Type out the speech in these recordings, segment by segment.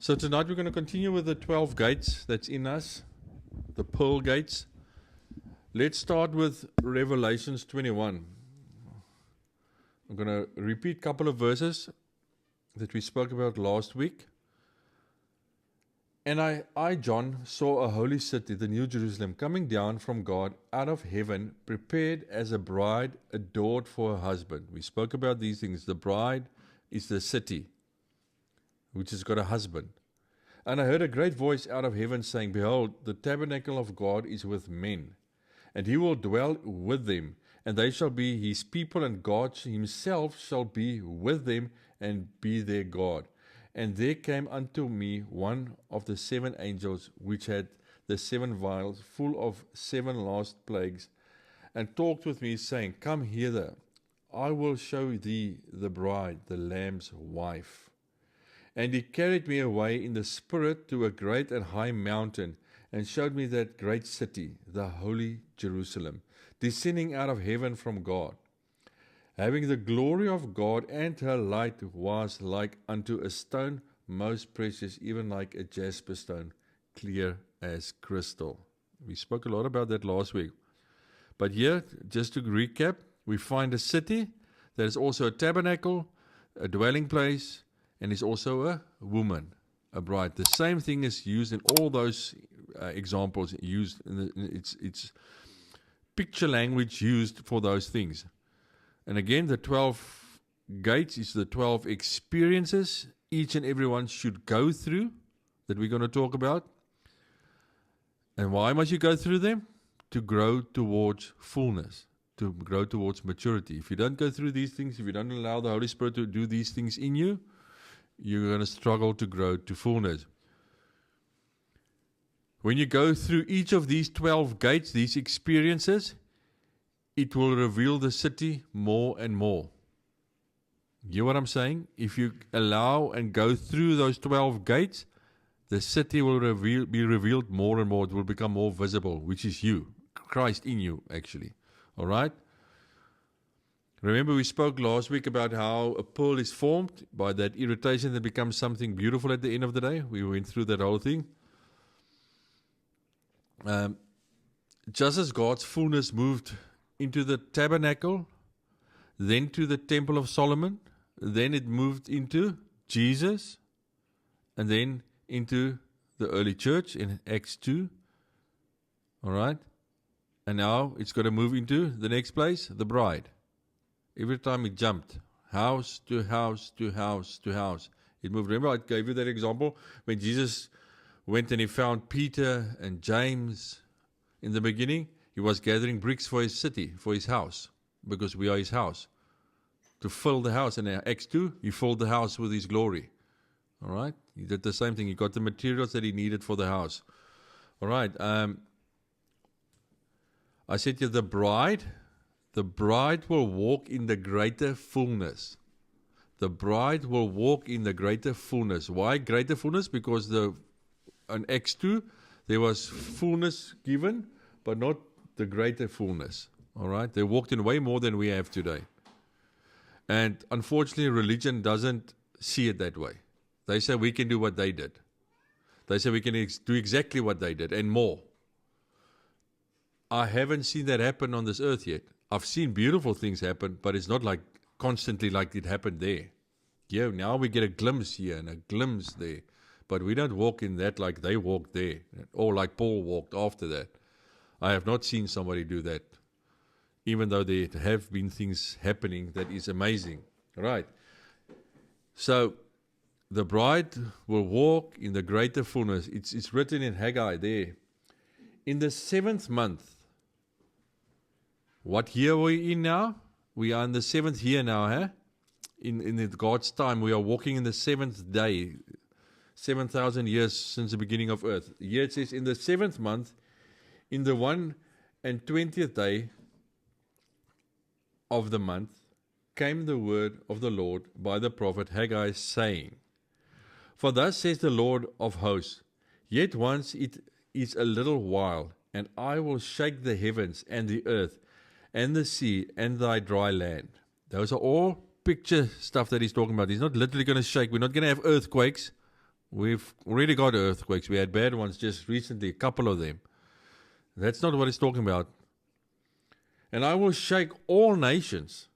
So tonight we're going to continue with the 12 gates that's in us, the pearl gates. Let's start with Revelations 21. I'm going to repeat a couple of verses that we spoke about last week. And I, John, saw a holy city, the New Jerusalem, coming down from God out of heaven, prepared as a bride adored for her husband. We spoke about these things. The bride is the city, which has got a husband. And I heard a great voice out of heaven saying, Behold, the tabernacle of God is with men, and he will dwell with them, and they shall be his people, and God himself shall be with them and be their God. And there came unto me one of the seven angels, which had the seven vials full of seven last plagues, and talked with me, saying, Come hither, I will show thee the bride, the Lamb's wife. And he carried me away in the spirit to a great and high mountain, and showed me that great city, the holy Jerusalem, descending out of heaven from God, having the glory of God, and her light was like unto a stone most precious, even like a jasper stone, clear as crystal. We spoke a lot about that last week. But here, just to recap, we find a city that is also a tabernacle, a dwelling place, and is also a woman, a bride. The same thing is used in all those examples, used in it's picture language used for those things. And again, the 12 gates is the 12 experiences each and everyone should go through that we're going to talk about. And why must you go through them? To grow towards fullness, to grow towards maturity. If you don't go through these things, if you don't allow the Holy Spirit to do these things in you, you're going to struggle to grow to fullness. When you go through each of these 12 gates, these experiences, it will reveal the city more and more. You hear what I'm saying? If you allow and go through those 12 gates, the city will be revealed more and more. It will become more visible, which is you, Christ in you, actually. All right? Remember we spoke last week about how a pearl is formed by that irritation that becomes something beautiful at the end of the day. We went through that whole thing. Just as God's fullness moved into the tabernacle, then to the temple of Solomon, then it moved into Jesus, and then into the early church in Acts 2. All right? And now it's got to move into the next place, the bride. Every time it jumped, house to house to house to house, it moved. Remember I gave you that example when Jesus went and he found Peter and James in the beginning. He was gathering bricks for his city, for his house, because we are his house, to fill the house. And in Acts 2, he filled the house with his glory. All right? He did the same thing. He got the materials that he needed for the house. All right. I said to you, the bride will walk in the greater fullness. The bride will walk in the greater fullness. Why greater fullness? Because in Acts 2, there was fullness given, but not the greater fullness. All right? They walked in way more than we have today. And unfortunately, religion doesn't see it that way. They say we can do what they did. They say we can do exactly what they did and more. I haven't seen that happen on this earth yet. I've seen beautiful things happen, but it's not like constantly like it happened there. Yeah, now we get a glimpse here and a glimpse there. But we don't walk in that like they walked there, or like Paul walked after that. I have not seen somebody do that, even though there have been things happening that is amazing. Right. So the bride will walk in the greater fullness. It's written in Haggai there. In the 7th month, what year are we in now? We are in the 7th year now, huh? In God's time, we are walking in the 7th day, 7,000 years since the beginning of earth. Here it says, in the 7th month, in the 21st day of the month, came the word of the Lord by the prophet Haggai, saying, For thus says the Lord of hosts, Yet once it is a little while, and I will shake the heavens and the earth, and the sea, and thy dry land. Those are all picture stuff that he's talking about. He's not literally going to shake. We're not going to have earthquakes. We've already got earthquakes. We had bad ones just recently, a couple of them. That's not what it's talking about. And I will shake all nations,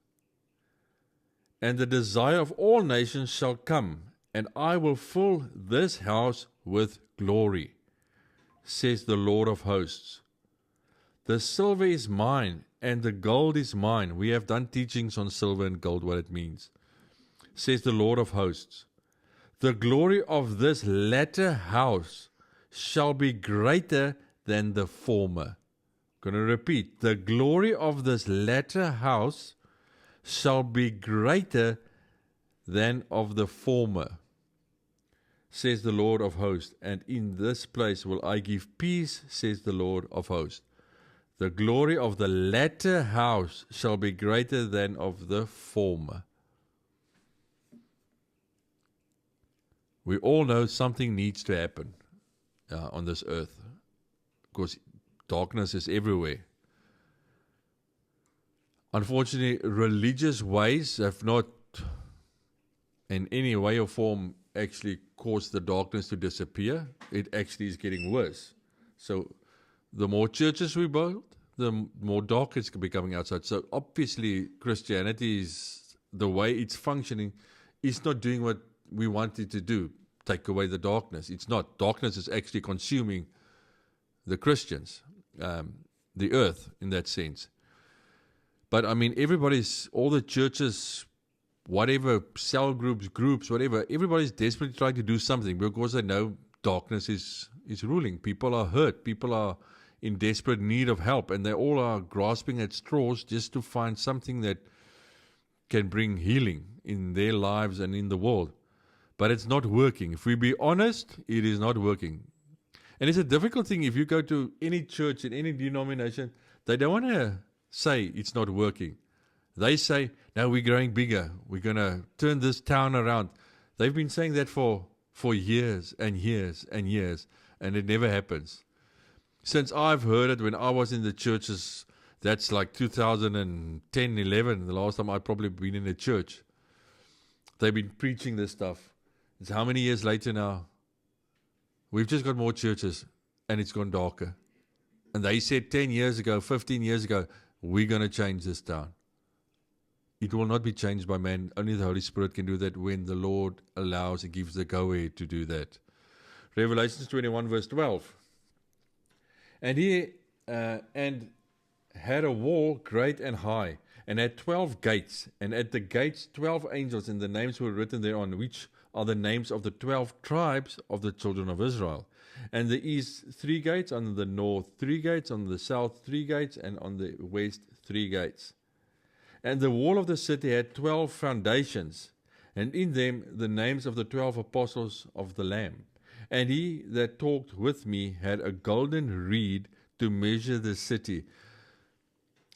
and the desire of all nations shall come, and I will fill this house with glory, says the Lord of hosts. The silver is mine, and the gold is mine. We have done teachings on silver and gold, what it means, says the Lord of hosts. The glory of this latter house shall be greater than the former. I'm going to repeat. The glory of this latter house shall be greater than of the former, says the Lord of hosts. And in this place will I give peace, says the Lord of hosts. The glory of the latter house shall be greater than of the former. We all know something needs to happen on this earth, because darkness is everywhere. Unfortunately, religious ways have not in any way or form actually caused the darkness to disappear. It actually is getting worse. So the more churches we build, the more dark it's becoming outside. So obviously Christianity is, the way it's functioning, is not doing what we want it to do, take away the darkness. It's not. Darkness is actually consuming the Christians, the earth in that sense. But I mean, all the churches, whatever, cell groups, whatever, everybody's desperately trying to do something because they know darkness is ruling. People are hurt. People are in desperate need of help, and they all are grasping at straws just to find something that can bring healing in their lives and in the world. But it's not working. If we be honest, it is not working. And it's a difficult thing if you go to any church in any denomination, they don't want to say it's not working. They say, no, we're growing bigger. We're going to turn this town around. They've been saying that for years and years and years, and it never happens. Since I've heard it when I was in the churches, that's like 2010, 11, the last time I've probably been in a church. They've been preaching this stuff. It's how many years later now? We've just got more churches, and it's gone darker. And they said 10 years ago, 15 years ago, we're going to change this town. It will not be changed by man. Only the Holy Spirit can do that when the Lord allows and gives the go-ahead to do that. Revelation 21 verse 12. And he had a wall great and high, and had 12 gates, and at the gates 12 angels, and the names were written thereon, which are the names of the 12 tribes of the children of Israel. And the east 3 gates, on the north 3 gates, on the south 3 gates, and on the west 3 gates. And the wall of the city had 12 foundations, and in them the names of the 12 apostles of the Lamb. And he that talked with me had a golden reed to measure the city.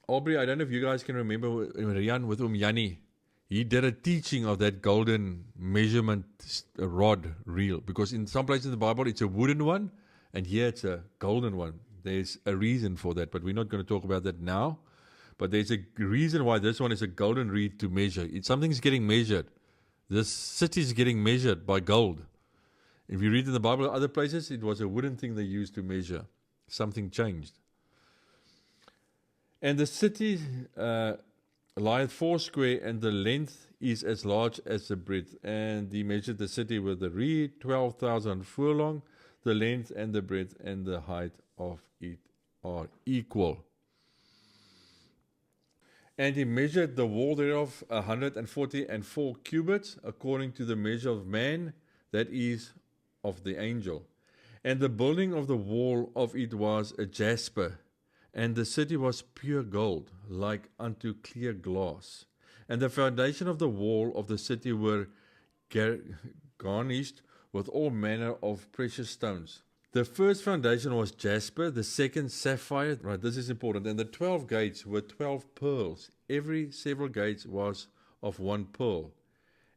Aubrey, I don't know if you guys can remember Rian with Yanni. He did a teaching of that golden measurement rod reel, because in some places in the Bible it's a wooden one, and here it's a golden one. There's a reason for that, but we're not going to talk about that now. But there's a reason why this one is a golden reed to measure. Something's getting measured. This city is getting measured by gold. If you read in the Bible other places, it was a wooden thing they used to measure. Something changed. And the city lieth 4 square, and the length is as large as the breadth. And he measured the city with the reed, 12,000 furlong. The length and the breadth and the height of it are equal. And he measured the wall thereof 144 cubits, according to the measure of man, that is, of the angel. And the building of the wall of it was a jasper, and the city was pure gold, like unto clear glass. And the foundation of the wall of the city were garnished with all manner of precious stones. The first foundation was jasper, the second sapphire. Right, this is important. And the 12 gates were 12 pearls. Every several gates was of 1 pearl.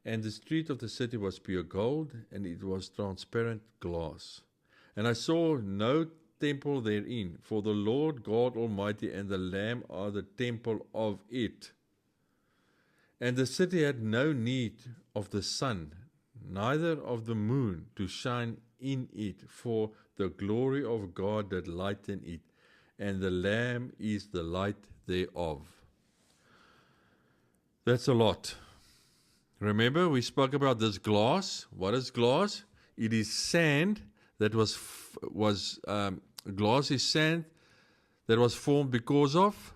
And the street of the city was pure gold, and it was transparent glass. And I saw no temple therein, for the Lord God Almighty and the Lamb are the temple of it. And the city had no need of the sun, neither of the moon to shine in it, for the glory of God that lighten it, and the Lamb is the light thereof. That's a lot. Remember, we spoke about this glass. What is glass? It is sand that was glass is sand that was formed because of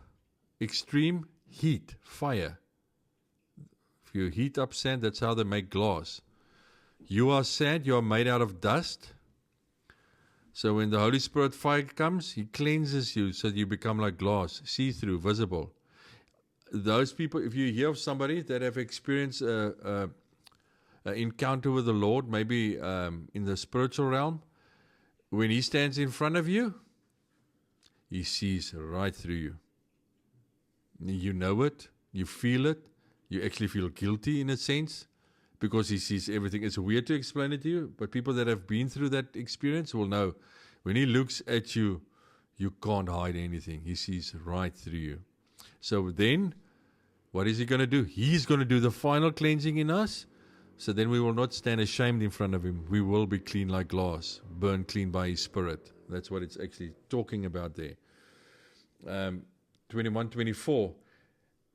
extreme heat, fire. If you heat up sand, that's how they make glass. You are sand, you are made out of dust. So when the Holy Spirit fire comes, He cleanses you so that you become like glass, see-through, visible. Those people, if you hear of somebody that have experienced an encounter with the Lord, maybe in the spiritual realm, when He stands in front of you, He sees right through you. You know it, you feel it, you actually feel guilty in a sense, because He sees everything. It's weird to explain it to you, but people that have been through that experience will know. When He looks at you, you can't hide anything. He sees right through you. So then, what is He going to do? He's going to do the final cleansing in us. So then we will not stand ashamed in front of Him. We will be clean like glass, burned clean by His Spirit. That's what it's actually talking about there. 21:24.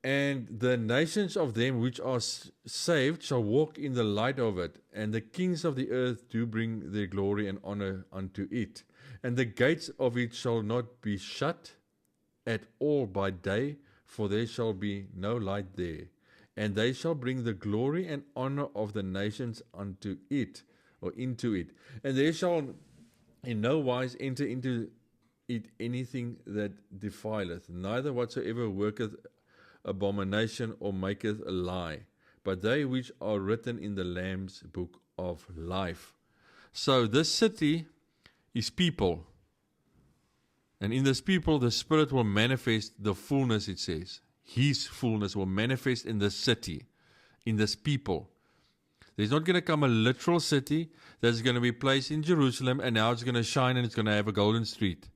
And the nations of them which are saved shall walk in the light of it, and the kings of the earth do bring their glory and honor unto it. And the gates of it shall not be shut at all by day, for there shall be no light there. And they shall bring the glory and honor of the nations unto it, or into it. And there shall in no wise enter into it anything that defileth, neither whatsoever worketh abomination or maketh a lie, but they which are written in the Lamb's book of life. So this city is people. And in this people, the Spirit will manifest the fullness, it says. His fullness will manifest in this city, in this people. There's not going to come a literal city that's going to be placed in Jerusalem, and now it's going to shine and it's going to have a golden street.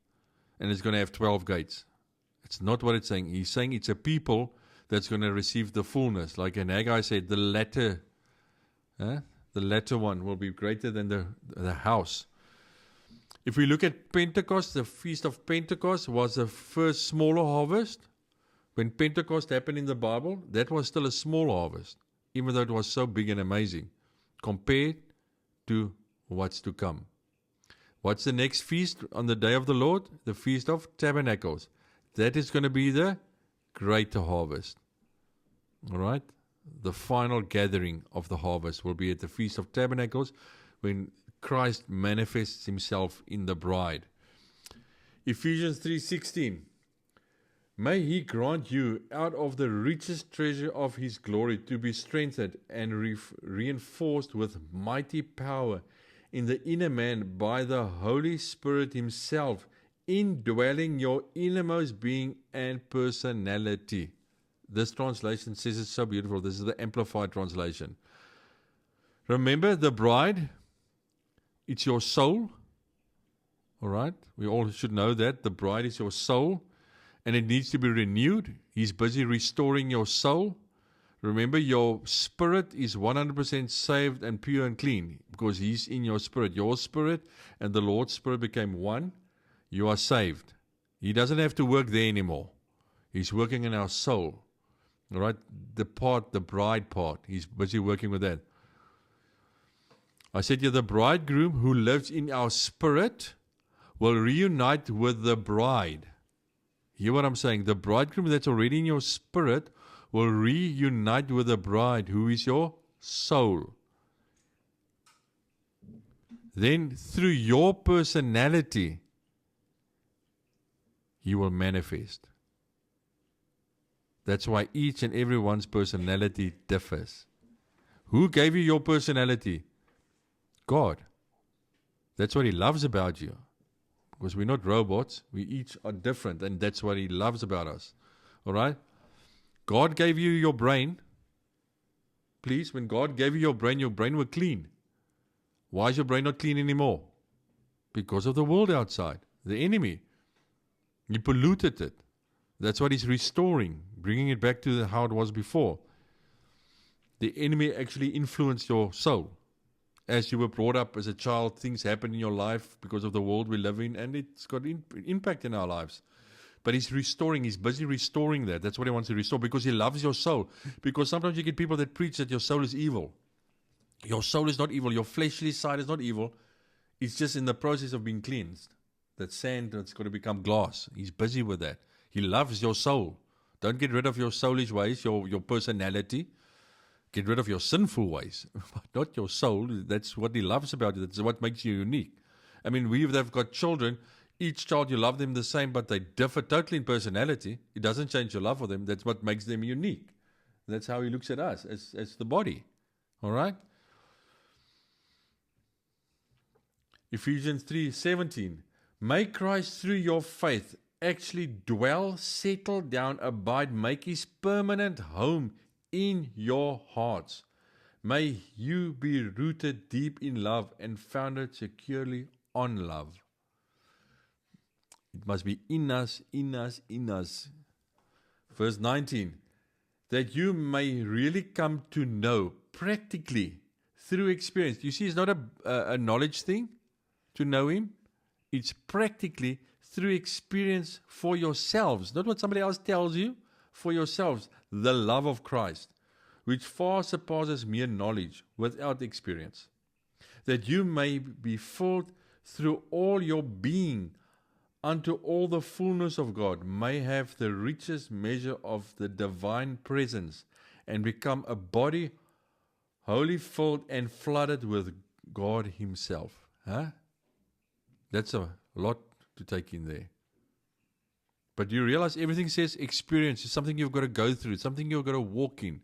And it's going to have 12 gates. It's not what it's saying. He's saying it's a people that's going to receive the fullness. Like in Haggai said, the latter one will be greater than the house. If we look at Pentecost, the Feast of Pentecost was the first smaller harvest. When Pentecost happened in the Bible, that was still a small harvest, even though it was so big and amazing, compared to what's to come. What's the next feast on the day of the Lord? The Feast of Tabernacles. That is going to be the greater harvest. All right? The final gathering of the harvest will be at the Feast of Tabernacles, when Christ manifests Himself in the bride. Ephesians 3:16. May He grant you out of the richest treasure of His glory to be strengthened and reinforced with mighty power in the inner man by the Holy Spirit Himself, indwelling your innermost being and personality. This translation says it's so beautiful. This is the Amplified translation. Remember, the bride, it's your soul. All right? We all should know that. The bride is your soul, and it needs to be renewed. He's busy restoring your soul. Remember, your spirit is 100% saved and pure and clean, because He's in your spirit. Your spirit and the Lord's Spirit became one. You are saved. He doesn't have to work there anymore. He's working in our soul. All right? The bride part, He's busy working with that. I said here, the bridegroom who lives in our spirit will reunite with the bride. Hear what I'm saying? The bridegroom that's already in your spirit will reunite with the bride who is your soul. Then through your personality, He will manifest. That's why each and everyone's personality differs. Who gave you your personality? God. That's what He loves about you. Because we're not robots. We each are different, and that's what He loves about us. All right? God gave you your brain. Please, when God gave you your brain was clean. Why is your brain not clean anymore? Because of the world outside, the enemy. He polluted it. That's what He's restoring, bringing it back to how it was before. The enemy actually influenced your soul. as you were brought up as a child, things happen in your life because of the world we live in, and it's got impact in our lives. But he's restoring, he's busy restoring that. That's what he wants to restore, because he loves your soul. Because sometimes you get people that preach that your soul is evil. Your soul is not evil. Your fleshly side is not evil. It's just in the process of being cleansed. That sand that's going to become glass. He's busy with that. He loves your soul. Don't get rid of your soulish ways, your personality. Get rid of your sinful ways, but not your soul. That's what he loves about you. That's what makes you unique. I mean, we've got children. Each child, you love them the same, but they differ totally in personality. It doesn't change your love for them. That's what makes them unique. That's how he looks at us, as the body. All right? Ephesians 3:17. May Christ through your faith actually dwell, settle down, abide, make his permanent home in your hearts. May you be rooted deep in love and founded securely on love. It must be in us, in us, in us. Verse 19. That you may really come to know practically through experience. You see, it's not a knowledge thing to know him. It's practically through experience for yourselves. Not what somebody else tells you. For yourselves, the love of Christ, which far surpasses mere knowledge without experience. That you may be filled through all your being unto all the fullness of God, may have the richest measure of the divine presence, and become a body wholly filled and flooded with God himself. That's a lot to take in there. But you realize everything says experience is something you've got to go through, something you've got to walk in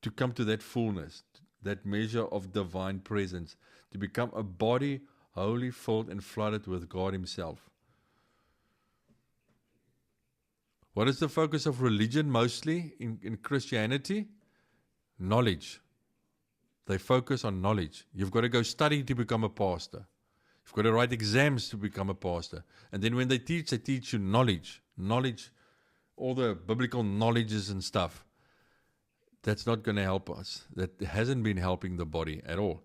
to come to that fullness, that measure of divine presence, to become a body wholly filled and flooded with God himself. What is the focus of religion mostly in Christianity? Knowledge. They focus on knowledge. You've got to go study to become a pastor. You've got to write exams to become a pastor. And then when they teach you knowledge. Knowledge, all the biblical knowledges and stuff. That's not going to help us. That hasn't been helping the body at all.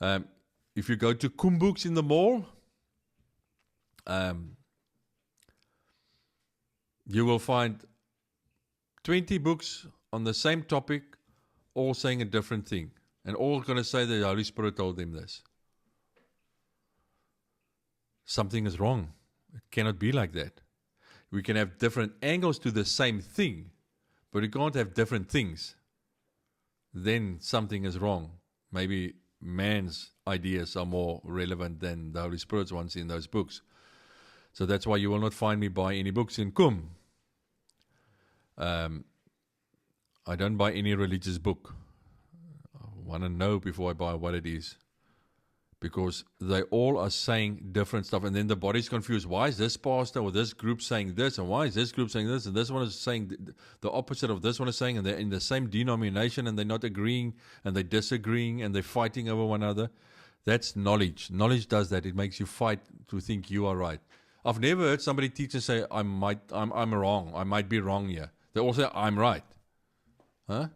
If you go to Kumbooks in the mall, you will find 20 books on the same topic, all saying a different thing. And all going to say that the Holy Spirit told them this. Something is wrong. It cannot be like that. We can have different angles to the same thing, but we can't have different things. Then something is wrong. Maybe man's ideas are more relevant than the Holy Spirit's ones in those books. So that's why you will not find me buy any books in Kum. I don't buy any religious book. I want to know before I buy what it is. Because they all are saying different stuff, and then the body's confused. Why is this pastor or this group saying this, and why is this group saying this, and this one is saying the opposite of this one is saying, and they're in the same denomination, and they're not agreeing, and they're disagreeing, and they're fighting over one another. That's knowledge. Knowledge does that. It makes you fight to think you are right. I've never heard somebody teach and say, I'm wrong. I might be wrong here. They all say, I'm right. I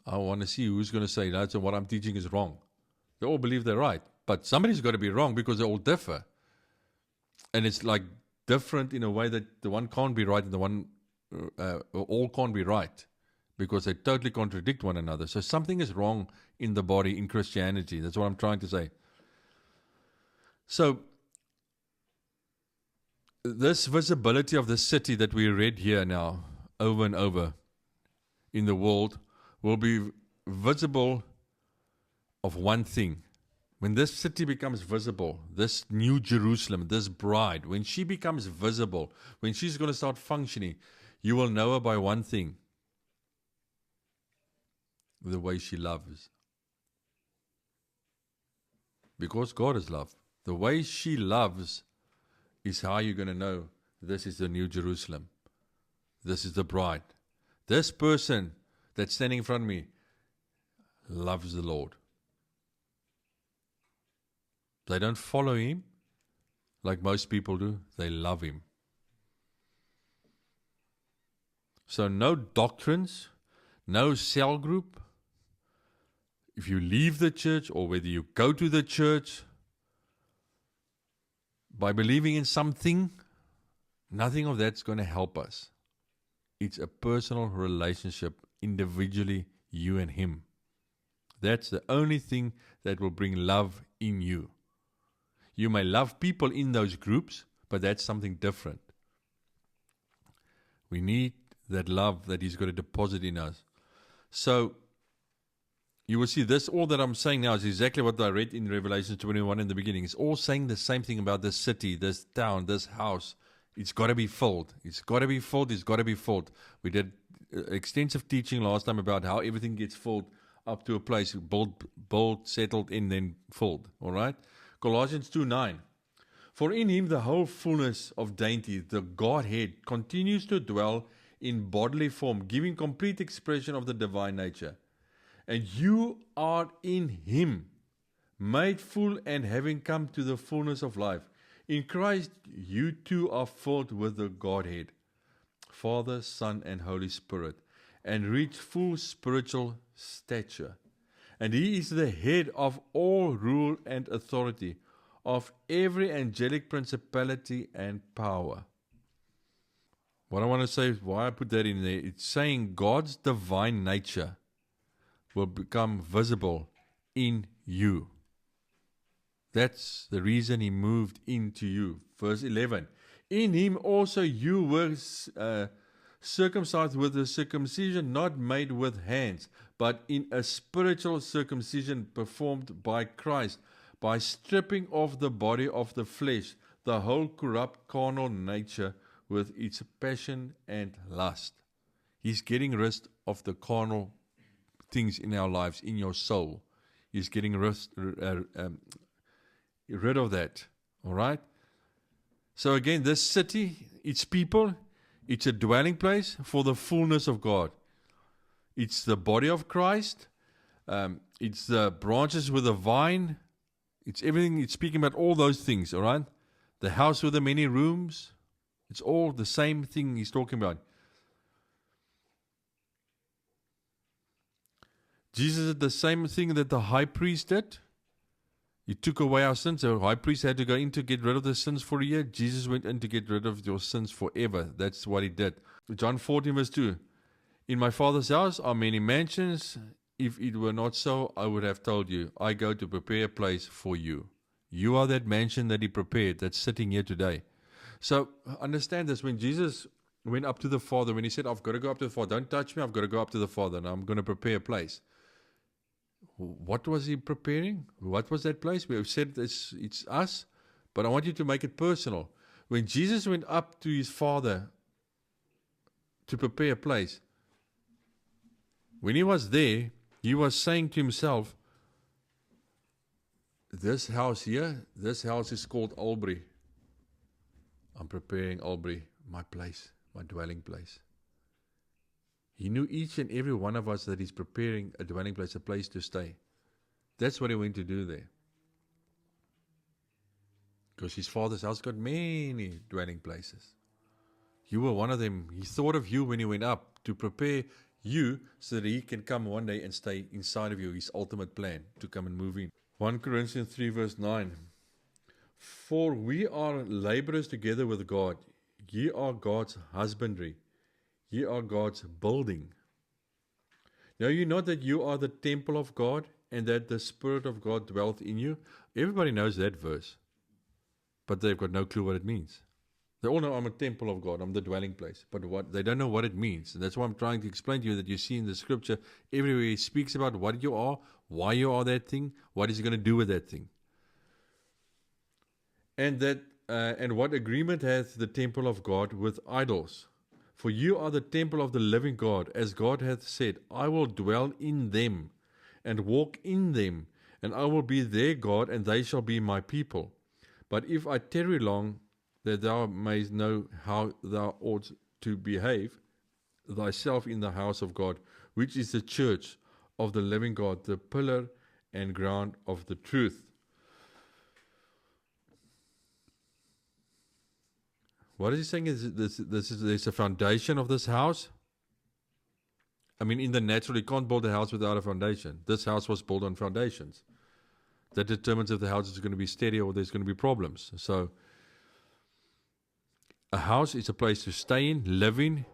want to see who's going to say that, so what I'm teaching is wrong. They all believe they're right. But somebody's got to be wrong because they all differ. And it's like different in a way that the one can't be right and the one all can't be right. Because they totally contradict one another. So something is wrong in the body, in Christianity. That's what I'm trying to say. So this visibility of the city that we read here now, over and over in the world, will be visible of one thing. When this city becomes visible, this new Jerusalem, this bride, when she becomes visible, when she's going to start functioning, you will know her by one thing: the way she loves. Because God is love. The way she loves is how you're going to know this is the new Jerusalem. This is the bride. This person that's standing in front of me loves the Lord. They don't follow him like most people do. They love him. So no doctrines, no cell group if you leave the church or whether you go to the church, by believing in something, nothing of that's going to help us. It's a personal relationship, individually, you and Him. That's the only thing that will bring love in you. You may love people in those groups, but that's something different. We need that love that He's going to deposit in us. So, you will see this, all that I'm saying now is exactly what I read in Revelation 21 in the beginning. It's all saying the same thing about this city, this town, this house. It's got to be filled. It's got to be filled. It's got to be filled. We did extensive teaching last time about how everything gets filled up to a place, built, settled in, then filled. All right? Colossians 2:9. For in Him the whole fullness of deity, the Godhead, continues to dwell in bodily form, giving complete expression of the divine nature. And you are in Him, made full and having come to the fullness of life. In Christ, you too are filled with the Godhead, Father, Son, and Holy Spirit, and reach full spiritual stature. And He is the head of all rule and authority, of every angelic principality and power. What I want to say is why I put that in there. It's saying God's divine nature will become visible in you. That's the reason He moved into you. Verse 11. In Him also you were circumcised with a circumcision not made with hands, but in a spiritual circumcision performed by Christ, by stripping off the body of the flesh, the whole corrupt carnal nature with its passion and lust. He's getting rid of the carnal things in our lives, in your soul. He's getting rid of that. All right? So again, this city, its people, it's a dwelling place for the fullness of God. It's the body of Christ. It's the branches with the vine. It's everything. It's speaking about all those things. All right? The house with the many rooms. It's all the same thing He's talking about. Jesus did the same thing that the high priest did. He took away our sins. The high priest had to go in to get rid of the sins for a year. Jesus went in to get rid of your sins forever. That's what He did. John 14 verse 2. In my Father's house are many mansions. If it were not so, I would have told you. I go to prepare a place for you. You are that mansion that He prepared that's sitting here today. So understand this. When Jesus went up to the Father, when He said, I've got to go up to the Father, don't touch me, I've got to go up to the Father, and I'm going to prepare a place. What was He preparing? What was that place? We have said it's us, but I want you to make it personal. When Jesus went up to His Father to prepare a place, when He was there, He was saying to Himself, this house here, this house is called Albury. I'm preparing Albury, my place, my dwelling place. He knew each and every one of us that He's preparing a dwelling place, a place to stay. That's what He went to do there. Because His Father's house got many dwelling places. You were one of them. He thought of you when He went up to prepare you so that He can come one day and stay inside of you, His ultimate plan to come and move in. 1 Corinthians 3 verse 9. For we are laborers together with God. Ye are God's husbandry. Ye are God's building. Know you not that you are the temple of God, and that the Spirit of God dwelleth in you? Everybody knows that verse, but they've got no clue what it means. They all know I'm a temple of God, I'm the dwelling place, but what they don't know what it means. And that's why I'm trying to explain to you that you see in the scripture, everywhere He speaks about what you are, why you are that thing, what is He going to do with that thing. And what agreement hath the temple of God with idols? For you are the temple of the living God, as God hath said, I will dwell in them, and walk in them, and I will be their God, and they shall be my people. But if I tarry long, that thou mayest know how thou ought to behave thyself in the house of God, which is the church of the living God, the pillar and ground of the truth. What is He saying? There's a foundation of this house. I mean, in the natural, you can't build a house without a foundation. This house was built on foundations. That determines if the house is going to be steady or there's going to be problems. So, a house is a place to stay in, live in.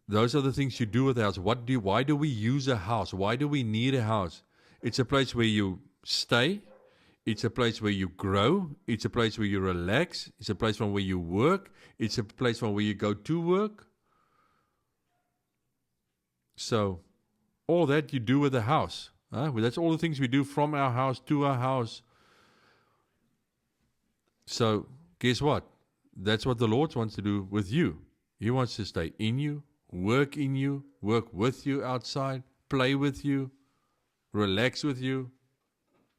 Those are the things you do with a house. Why do we use a house? Why do we need a house? It's a place where you stay. It's a place where you grow. It's a place where you relax. It's a place from where you work. It's a place from where you go to work. So, all that you do with a house. Well, that's all the things we do from our house to our house. So, guess what? That's what the Lord wants to do with you. He wants to stay in you, work with you outside, play with you, relax with you,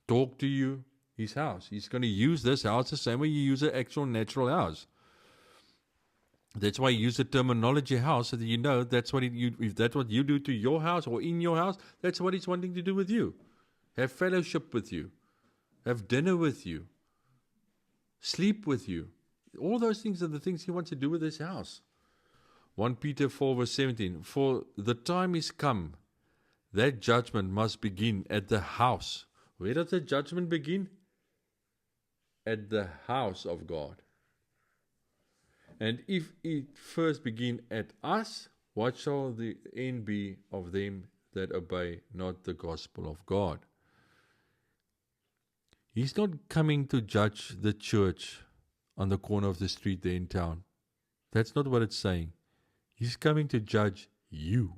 talk to you. His house. He's going to use this house the same way you use an actual natural house. That's why you use the terminology house, so that you know that's what if that's what you do to your house or in your house, that's what he's wanting to do with you. Have fellowship with you. Have dinner with you. Sleep with you. All those things are the things he wants to do with his house. 1 Peter 4 verse 17. For the time is come that judgment must begin at the house. Where does the judgment begin? At the house of God. And if it first begin at us, what shall the end be of them that obey not the gospel of God? He's not coming to judge the church on the corner of the street there in town. That's not what it's saying. He's coming to judge you.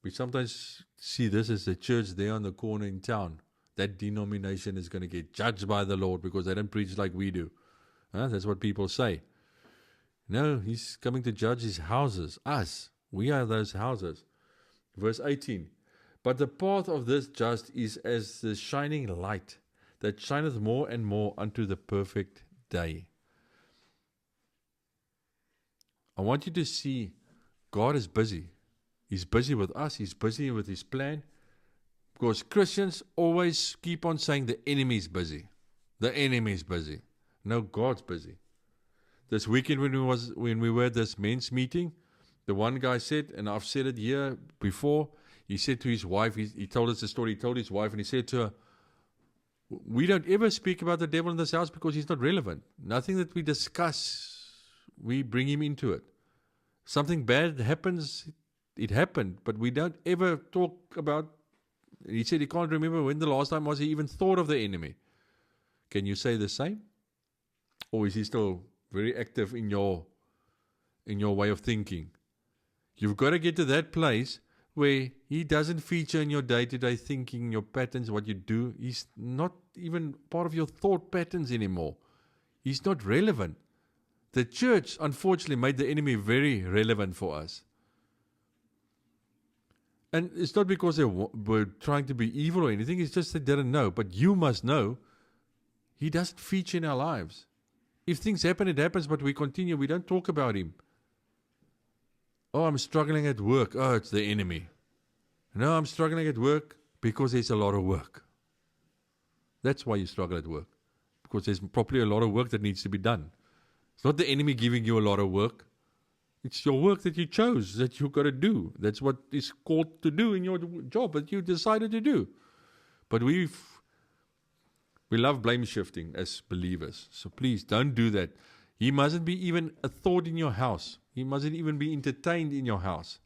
We sometimes see this as the church there on the corner in town. That denomination is going to get judged by the Lord because they don't preach like we do. That's what people say. No, he's coming to judge his houses, us. We are those houses. Verse 18. But the path of this just is as the shining light that shineth more and more unto the perfect day. I want you to see God is busy. He's busy with us. He's busy with his plan. Because Christians always keep on saying the enemy is busy. The enemy is busy. No, God's busy. This weekend when we were at this men's meeting, the one guy said, and I've said it here before, he said to his wife, he told us the story, he told his wife, and he said to her, we don't ever speak about the devil in this house because he's not relevant. Nothing that we discuss, we bring him into it. Something bad happens, it happened, but we don't ever talk about. He said he can't remember when the last time was he even thought of the enemy. Can you say the same? Or is he still very active in your way of thinking? You've got to get to that place where he doesn't feature in your day-to-day thinking, your patterns, what you do. He's not even part of your thought patterns anymore. He's not relevant. The church, unfortunately, made the enemy very relevant for us. And it's not because they were trying to be evil or anything. It's just they didn't know. But you must know, he doesn't feature in our lives. If things happen, it happens, but we continue. We don't talk about him. Oh, I'm struggling at work. Oh, it's the enemy. No, I'm struggling at work because there's a lot of work. That's why you struggle at work. Because there's probably a lot of work that needs to be done. It's not the enemy giving you a lot of work. It's your work that you chose, that you've got to do. That's what is called to do in your job that you decided to do. But we love blame shifting as believers. So please don't do that. He mustn't be even a thought in your house. He mustn't even be entertained in your house.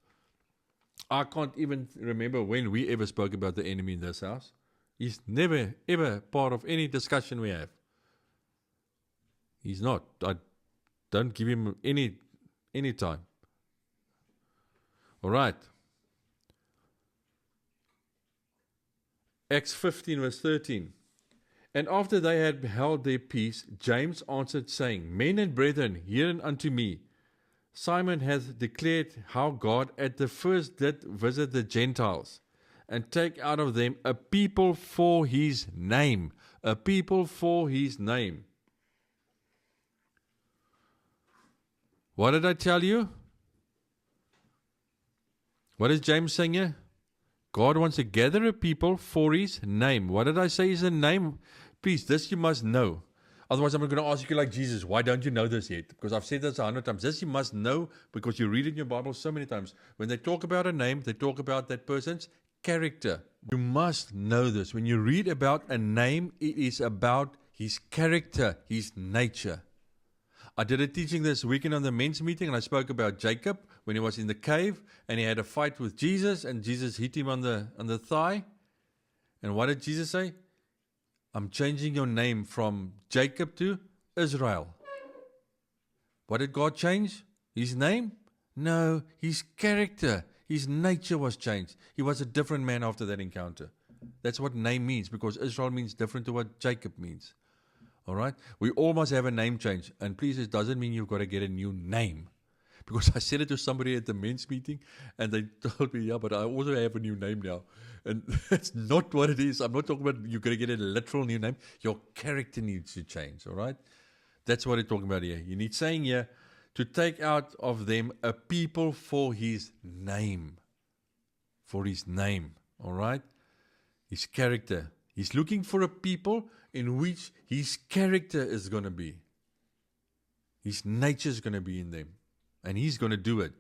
I can't even remember when we ever spoke about the enemy in this house. He's never, ever part of any discussion we have. He's not. I don't give him any time. All right. Acts 15 verse 13. And after they had held their peace, James answered, saying, Men and brethren, hear unto me. Simon hath declared how God at the first did visit the Gentiles, and take out of them a people for his name. A people for his name. What did I tell you? What is James saying here? God wants to gather a people for his name. What did I say is a name? Please, this you must know. Otherwise, I'm not going to ask you like Jesus, why don't you know this yet? Because I've said this 100 times. This you must know because you read it in your Bible so many times. When they talk about a name, they talk about that person's character. You must know this. When you read about a name, it is about his character, his nature. I did a teaching this weekend on the men's meeting, and I spoke about Jacob when he was in the cave and he had a fight with Jesus, and Jesus hit him on the thigh. And what did Jesus say? I'm changing your name from Jacob to Israel. What did God change? His name? No, his character. His nature was changed. He was a different man after that encounter. That's what name means, because Israel means different to what Jacob means. All right? We all must have a name change. And please, it doesn't mean you've got to get a new name. Because I said it to somebody at the men's meeting, and they told me, yeah, but I also have a new name now. And that's not what it is. I'm not talking about you're going to get a literal new name. Your character needs to change, all right? That's what I'm talking about here. You need saying here, to take out of them a people for his name. For his name, all right? His character. He's looking for a people in which his character is going to be. His nature is going to be in them. And he's going to do it.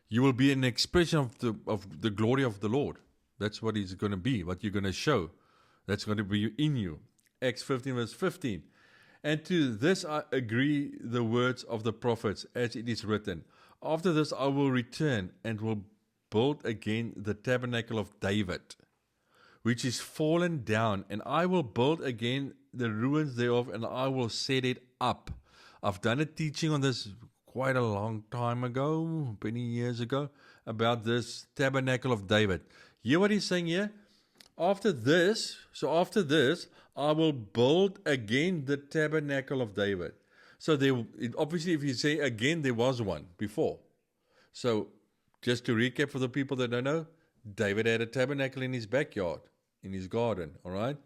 You will be an expression of the glory of the Lord. That's what he's going to be, what you're going to show. That's going to be in you. Acts 15 verse 15. And to this I agree the words of the prophets, as it is written. After this I will return and will build again the tabernacle of David, which is fallen down, and I will build again the ruins thereof, and I will set it up. I've done a teaching on this quite a long time ago, many years ago, about this tabernacle of David. Hear what he's saying here? After this, I will build again the tabernacle of David. So obviously, if you say again, there was one before. So just to recap for the people that don't know, David had a tabernacle in his backyard, in his garden, all right?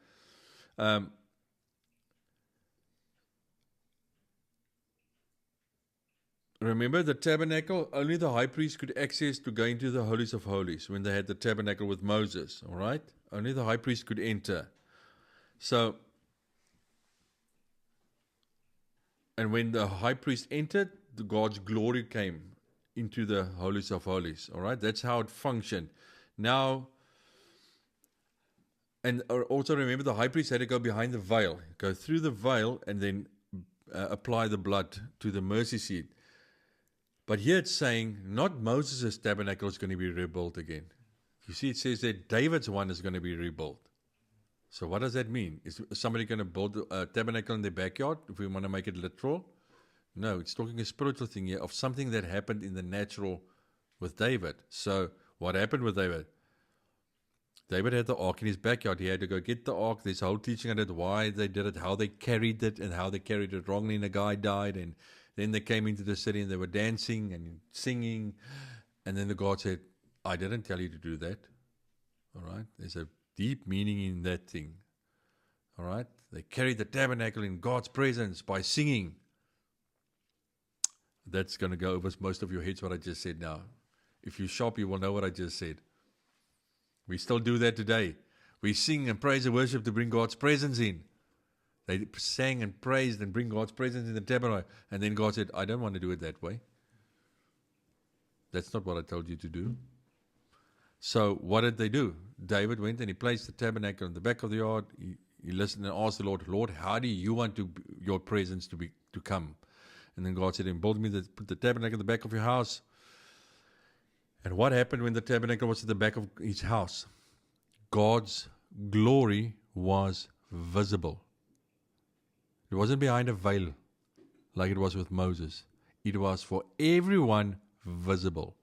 Remember the tabernacle, only the high priest could access to go into the holies of holies when they had the tabernacle with Moses, all right? Only the high priest could enter. So, and when the high priest entered, God's glory came into the holies of holies, all right? That's how it functioned. Now, and also remember the high priest had to go behind the veil, go through the veil and then apply the blood to the mercy seat. But here it's saying not Moses' tabernacle is going to be rebuilt again. You see, it says that David's one is going to be rebuilt. So what does that mean? Is somebody going to build a tabernacle in their backyard, if we want to make it literal? No, it's talking a spiritual thing here of something that happened in the natural with David. So what happened with David? David had the ark in his backyard. He had to go get the ark. There's a whole teaching on it, why they did it, how they carried it, and how they carried it wrongly, and a guy died, and then they came into the city and they were dancing and singing. And then the God said, I didn't tell you to do that. All right? There's a deep meaning in that thing. All right? They carried the tabernacle in God's presence by singing. That's going to go over most of your heads, what I just said now. If you're sharp, you will know what I just said. We still do that today. We sing and praise and worship to bring God's presence in. They sang and praised and bring God's presence in the tabernacle. And then God said, I don't want to do it that way. That's not what I told you to do. So what did they do? David went and he placed the tabernacle in the back of the yard. He listened and asked the Lord, Lord, how do you want your presence to come? And then God said, put the tabernacle in the back of your house. And what happened when the tabernacle was at the back of his house? God's glory was visible. It wasn't behind a veil like it was with Moses. It was for everyone visible.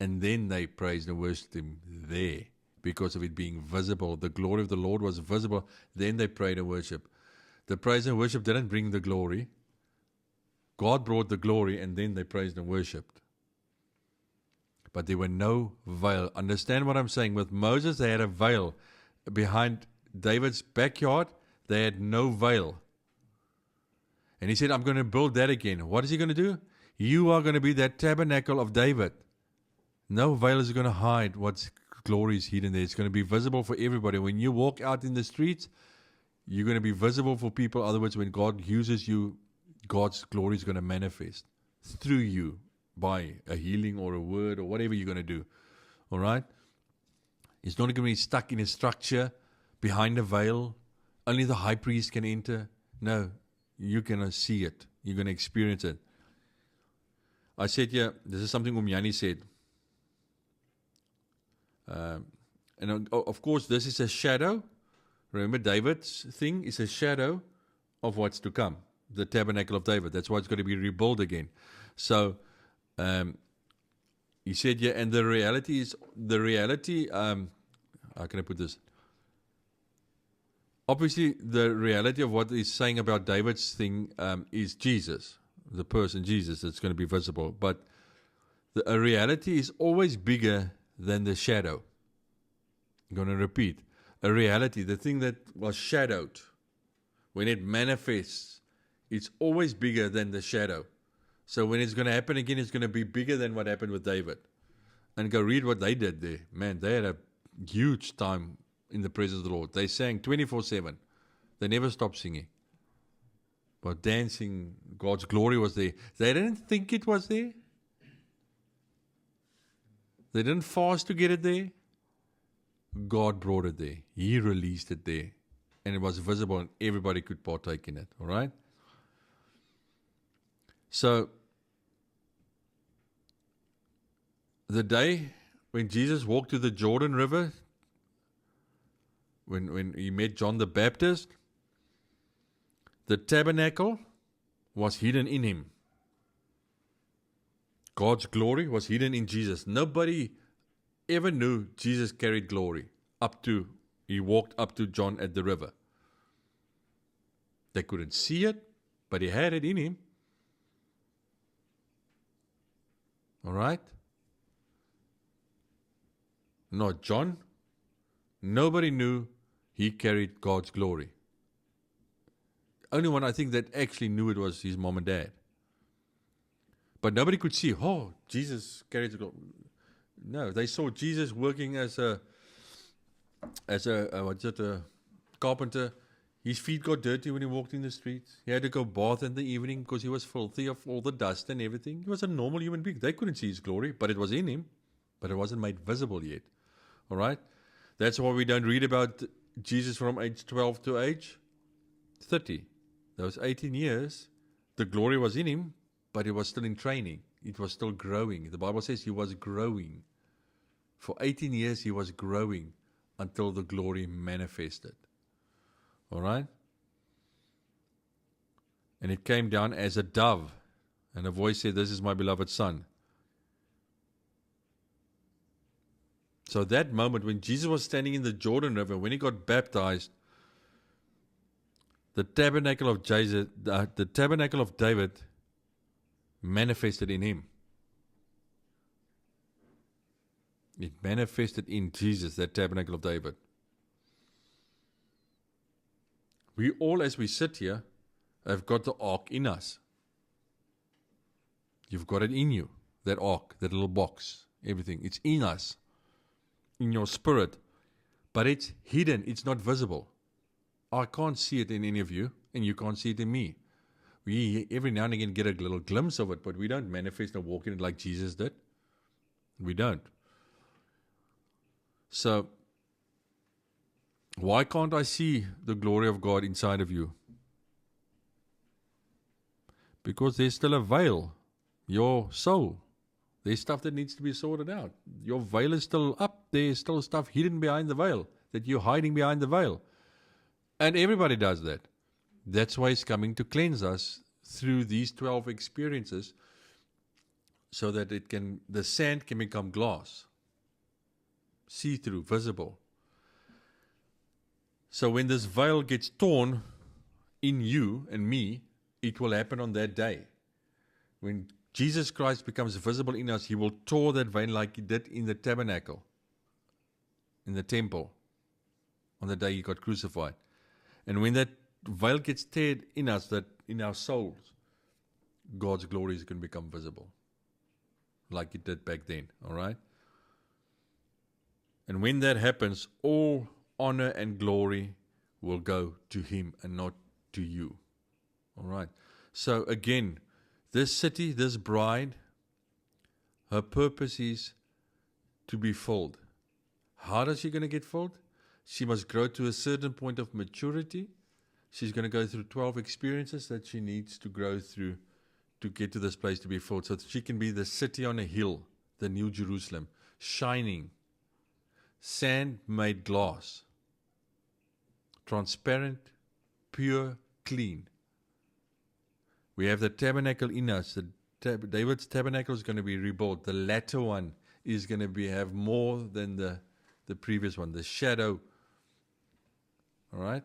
And then they praised and worshipped him there because of it being visible. The glory of the Lord was visible. Then they prayed and worshiped. The praise and worship didn't bring the glory. God brought the glory, and then they praised and worshipped. But there were no veil. Understand what I'm saying? With Moses, they had a veil. Behind David's backyard, they had no veil. And he said, I'm going to build that again. What is he going to do? You are going to be that tabernacle of David. No veil is going to hide what glory is hidden there. It's going to be visible for everybody. When you walk out in the streets, You're going to be visible for people. In other words, when God uses you, God's glory is going to manifest through you by a healing or a word or whatever you're going to do. All right? It's not going to be stuck in a structure behind a veil. Only the high priest can enter. No, you're going to see it. You're going to experience it. I said here, this is something Umyani said. And of course, this is a shadow. Remember, David's thing is a shadow of what's to come. The tabernacle of David. That's why it's going to be rebuilt again. So, he said, yeah, and the reality is, how can I put this? Obviously, the reality of what he's saying about David's thing is Jesus, the person Jesus that's going to be visible. But a reality is always bigger than the shadow. I'm going to repeat. A reality, the thing that was shadowed, when it manifests, it's always bigger than the shadow. So when it's going to happen again, it's going to be bigger than what happened with David. And go read what they did there. Man, they had a huge time in the presence of the Lord. They sang 24/7. They never stopped singing. But dancing, God's glory was there. They didn't think it was there. They didn't fast to get it there. God brought it there. He released it there. And it was visible and everybody could partake in it. All right? So, the day when Jesus walked to the Jordan River, when he met John the Baptist, the tabernacle was hidden in him. God's glory was hidden in Jesus. Nobody ever knew Jesus carried glory he walked up to John at the river. They couldn't see it, but he had it in him. All right? Not John. Nobody knew he carried God's glory. Only one I think that actually knew it was his mom and dad. But nobody could see, oh, Jesus carried the glory. No, they saw Jesus working as a carpenter. His feet got dirty when he walked in the streets. He had to go bath in the evening because he was filthy of all the dust and everything. He was a normal human being. They couldn't see his glory, but it was in him. But it wasn't made visible yet. All right? That's why we don't read about Jesus from age 12 to age 30. Those 18 years, the glory was in him, but it was still in training. It was still growing. The Bible says he was growing. For 18 years, he was growing until the glory manifested. All right? And it came down as a dove. And a voice said, "This is my beloved son." So that moment when Jesus was standing in the Jordan River, when he got baptized, the tabernacle of David manifested in him. It manifested in Jesus, that tabernacle of David. We all, as we sit here, have got the ark in us. You've got it in you, that ark, that little box, everything. It's in us, in your spirit. But it's hidden, it's not visible. I can't see it in any of you, and you can't see it in me. We every now and again get a little glimpse of it, but we don't manifest and walk in it like Jesus did. We don't. So, why can't I see the glory of God inside of you? Because there's still a veil. Your soul. There's stuff that needs to be sorted out. Your veil is still up. There's still stuff hidden behind the veil that you're hiding behind the veil. And everybody does that. That's why He's coming to cleanse us through these 12 experiences so that the sand can become glass. See-through, visible. So when this veil gets torn in you and me, it will happen on that day. When Jesus Christ becomes visible in us, He will tear that veil like He did in the tabernacle, in the temple, on the day He got crucified. And when that veil gets teared in us, that in our souls, God's glory is going to become visible, like it did back then, all right? And when that happens, all honor and glory will go to him and not to you. All right. So again, this city, this bride, her purpose is to be filled. How is she going to get filled? She must grow to a certain point of maturity. She's going to go through 12 experiences that she needs to grow through to get to this place to be filled, so that she can be the city on a hill, the New Jerusalem, shining, sand made glass, transparent, pure, clean. We have the tabernacle in us. David's tabernacle is going to be rebuilt. The latter one is going to have more than the previous one. The shadow, all right?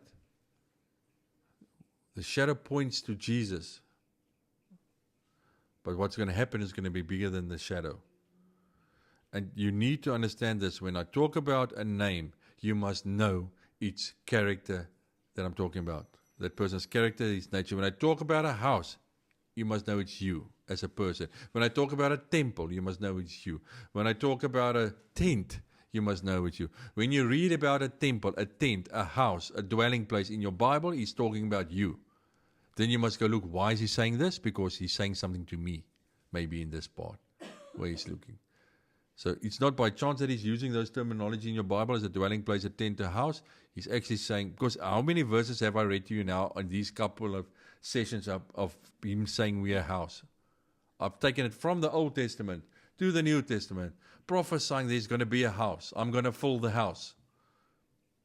The shadow points to Jesus. But what's going to happen is going to be bigger than the shadow. And you need to understand this. When I talk about a name, you must know its character that I'm talking about. That person's character, his nature. When I talk about a house, you must know it's you as a person. When I talk about a temple, you must know it's you. When I talk about a tent, you must know it's you. When you read about a temple, a tent, a house, a dwelling place in your Bible, he's talking about you. Then you must go, look, why is he saying this? Because he's saying something to me, maybe in this part where he's looking. So it's not by chance that he's using those terminology in your Bible as a dwelling place, a tent, a house. He's actually saying, because how many verses have I read to you now on these couple of sessions of him saying we're a house? I've taken it from the Old Testament to the New Testament, prophesying there's going to be a house. I'm going to fill the house.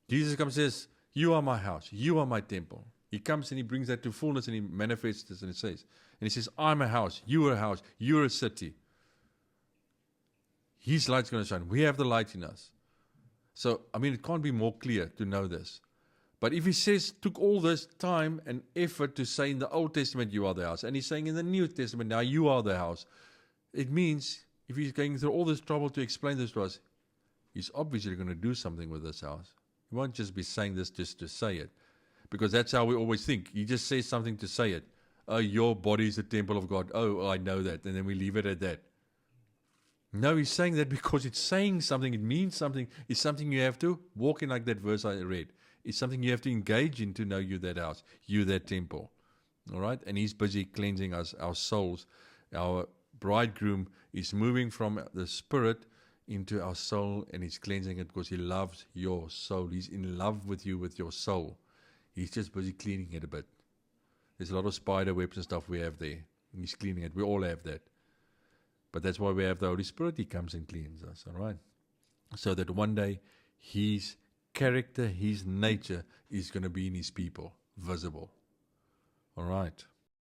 Jesus comes and says, you are my house. You are my temple. He comes and he brings that to fullness and he manifests this and it says, and he says, I'm a house, you are a house, you're a city. His light's going to shine. We have the light in us. So, I mean, it can't be more clear to know this. But if he says, took all this time and effort to say in the Old Testament, you are the house, and he's saying in the New Testament, now you are the house, it means if he's going through all this trouble to explain this to us, he's obviously going to do something with this house. He won't just be saying this just to say it. Because that's how we always think. He just says something to say it. Oh, your body is the temple of God. Oh, I know that. And then we leave it at that. No, he's saying that because it's saying something. It means something. It's something you have to walk in, like that verse I read. It's something you have to engage in to know you that house, you that temple. All right? And he's busy cleansing us, our souls. Our bridegroom is moving from the spirit into our soul, and he's cleansing it because he loves your soul. He's in love with you, with your soul. He's just busy cleaning it a bit. There's a lot of spider webs and stuff we have there. He's cleaning it. We all have that. But that's why we have the Holy Spirit. He comes and cleans us, all right? So that one day his character, his nature is going to be in his people, visible. All right.